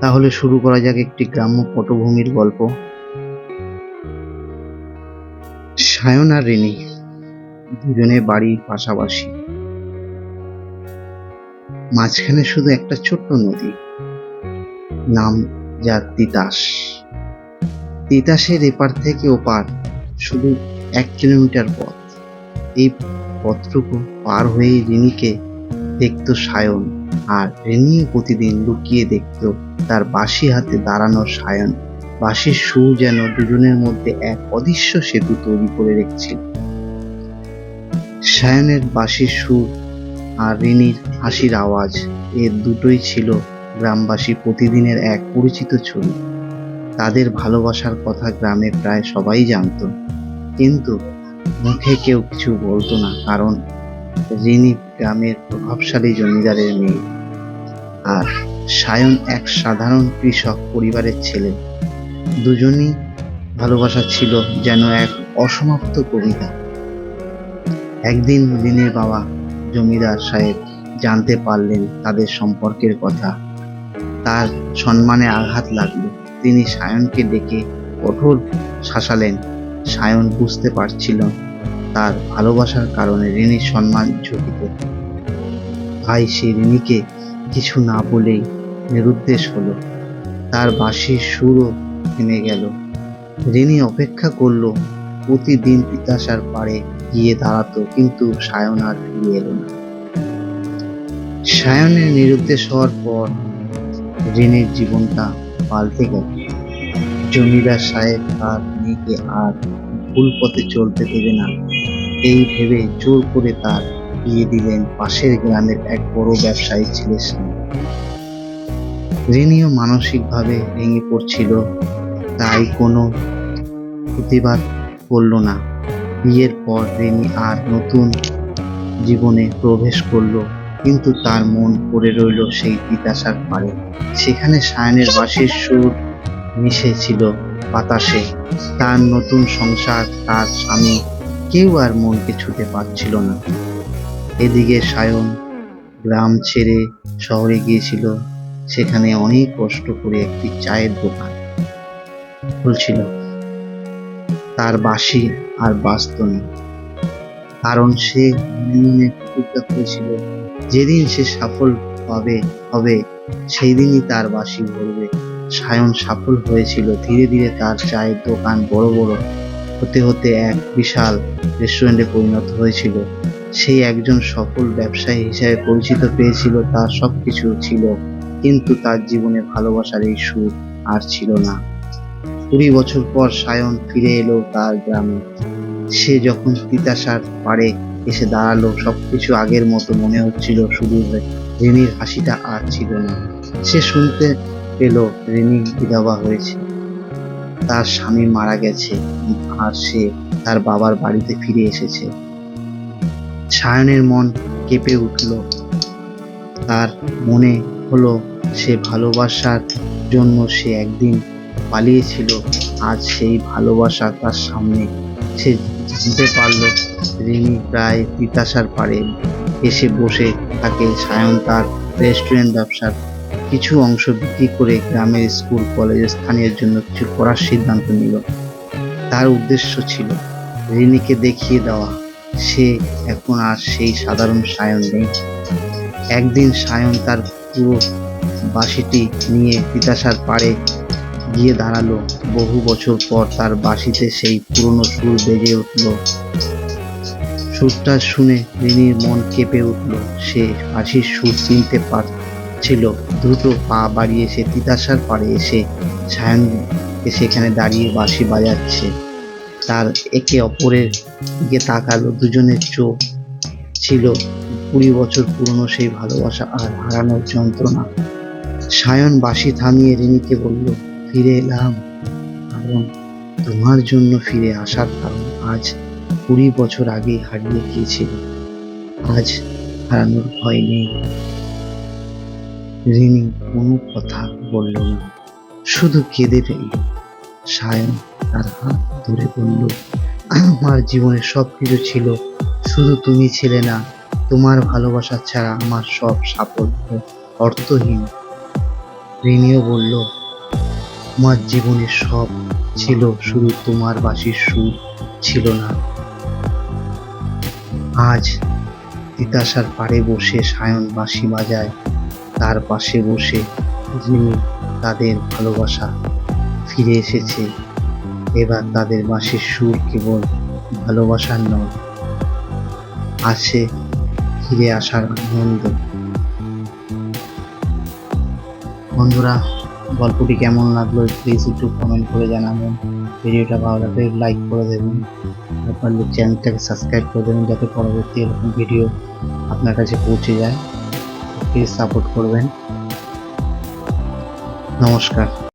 তাহলে শুরু করা যাক একটি গ্রাম্য পটভূমির গল্প। সায়ন আর রিনি দুজনে বাড়ির পাশাপাশি, মাঝখানে শুধু একটা ছোট্ট নদী, নাম যার তিতাস। তিতাসের এপার থেকে ওপার শুধু 1 কিলোমিটার পথ। এই পথটুকু পার হয়ে রিনিকে দেখতো সায়ন, আর রিনিও প্রতিদিন লুকিয়ে দেখতো তার বাঁশি হাতে দাঁড়ানো সায়ন। বাঁশির সুর যেন দুজনের মধ্যে এক অদৃশ্য সেতু তৈরি করে রেখেছিল। সায়নের বাঁশির সুর আর রিনির হাসির আওয়াজ, এর দুটোই ছিল গ্রামবাসী প্রতিদিনের এক পরিচিত ছবি। তাদের ভালোবাসার কথা গ্রামে প্রায় সবাই জানতো, কিন্তু মুখে কেউ কিছু বলতো না, কারণ রিনি গ্রামের প্রভাবশালী জমিদারের মেয়ে আর সায়ন এক সাধারণ কৃষক পরিবারের ছেলে। দুজনই ভালোবাসা ছিল যেন এক অসমাপ্ত কবিতা। একদিন রিনির বাবা জমিদার সাহেব জানতে পারলেন তাদের সম্পর্কের কথা। তার সম্মানে আঘাত লাগলো। তিনি সায়নকে ডেকে কঠোর শাসালেন। সায়ন বুঝতে পারছিল তার ভালোবাসার কারণে রিনির সম্মান ঝুঁকিত। ভাই সে রিনিকে কিছু না বলেই নিরুদ্দেশ হলো। তার বাঁশির সুরও থেমে গেল। রিনি অপেক্ষা করলো, প্রতিদিন তিতাসার পাড়ে গিয়ে দাঁড়াতো, কিন্তু সায়ন আর ফিরে এলো না। সায়নের নিরুদ্দেশ হওয়ার পর রিনির জীবনটা পাল্টে গেল। জমিদার সাহেব তার মেয়েকে আর ভুল পথে চলতে দেবে না, এই ভেবে জোর করে তার বিয়ে দিলেন পাশের গ্রামের এক বড় ব্যবসায়ী ছেলের সঙ্গে। রিনিও মানসিকভাবে ভেঙে পড়ছিল, তাই কোনো প্রতিবাদ করলো না। বিয়ের পর রিনি আর নতুন জীবনে প্রবেশ করলো, কিন্তু তার মন পড়ে রইল সেই তিতাসার পাড়ে। সেখানে সায়নের বাঁশির সুর মিশেছিল বাতাসে। তার নতুন সংসার, তার স্বামী, কেউ আর মনকে ছুঁতে পারছিল না। এদিকে সায়ন গ্রাম ছেড়ে শহরে গিয়েছিল। সেখানে অনেক কষ্ট করে একটি চায়ের দোকান খুলছিল। তার বাঁশি আর বাজত না, কারণ সে মনে মনে প্রতিজ্ঞা করেছিল যেদিন সে সফল হবে সেই দিনই তার বাঁশি ভরবে। সায়ন সফল হয়েছিল। ধীরে ধীরে তার চায়ের দোকান বড় বড় হতে হতে এক বিশাল রেস্টুরেন্টে পরিণত হয়েছিল। সেই একজন সফল ব্যবসায়ী হিসেবে পরিচিত পেয়েছিল। তার সবকিছু ছিল, কিন্তু তার জীবনে ভালোবাসার এই সুর আর ছিল না। 20 বছর পর সায়ন ফিরে এলো তার গ্রামে। সে যখন তিতাসার পাড়ে এসে দাঁড়ালো, সবকিছু আগের মতো মনে হচ্ছিল, শুধু রিনির হাসিটা আর ছিল না। সে শুনতে পেল রিনি বিধবা হয়েছে, তার স্বামী মারা গেছে, আর সে তার বাবার বাড়িতে ফিরে এসেছে। সায়নের মন কেঁপে উঠল। তার মনে হলো সে ভালোবাসার জন্য সে একদিন পালিয়েছিল, আজ সেই ভালোবাসা তার সামনে। সে জানতে পারল রিনি প্রায় তিতাসার পাড়ে এসে বসে থাকে। সায়ন তার রেস্টুরেন্ট ব্যবসার কিছু অংশ বিক্রি করে গ্রামের স্কুল কলেজের স্থানীয় জন্য কিছু করার সিদ্ধান্ত নিল। তার উদ্দেশ্য ছিল রিনিকে দেখিয়ে দেওয়া সে এখন আর সেই সাধারণ সায়ন নেই। একদিন সায়ন তার পুরো বাঁশিটি নিয়ে তিতাসার পাড়ে গিয়ে দাঁড়ালো। বহু বছর পর তার বাঁশিতে সেই পুরনো সুর বেজে উঠল। সুরটা শুনে রিনির মন কেঁপে উঠল। সে বাঁশির সুর চিনতে পারছিল। দ্রুত পা বাড়িয়ে সে তিতাসার পাড়ে এসে সায়নকে সেখানে দাঁড়িয়ে বাঁশি বাজাচ্ছে। তার একে অপরের দিকে তাকালো। দুজনের চোখ ছিল 20 বছর পুরনো সেই ভালোবাসা আর হারানোর যন্ত্রণা। সায়ন বাঁশি থামিয়ে রিনিকে বলল, ফিরে এলাম কারণ তোমার জন্য, ফিরে আসার কারণ আজ 20 বছর আগেই হারিয়ে গিয়েছিল, আজ হারানোর ভয় নেই। রিনি কোনো কথা বলল না, শুধু কেঁদে ফেলল। সায়ন তার হাত ধরে বলল, আমার জীবনে সবকিছু ছিল, শুধু তুমি ছিলে না। তোমার ভালোবাসা ছাড়া আমার সব সাফল্য অর্থহীন। রিনিও বলল, তোমার জীবনে সব ছিল, শুধু তোমার বাঁশির সুর ছিল না। আজ তিতাসার পাড়ে বসে সায়ন বাঁশি বাজায়, তার পাশে বসে রিনি। তাদের ভালোবাসা ফিরে এসেছে। এবার তাদের বাঁশির সুর কেবল ভালোবাসার নয়, আছে ফিরে আসার আনন্দ। বন্ধুরা, গল্পটি কেমন লাগলো প্লিজ একটু কমেন্ট করে জানাবেন। ভিডিওটা ভালো লাগলে লাইক করে দেবেন, আর পারলে চ্যানেলটাকে সাবস্ক্রাইব করে দেবেন যাতে পরবর্তী এরকম ভিডিও আপনার কাছে পৌঁছে যায়। প্লিজ সাপোর্ট করবেন। নমস্কার।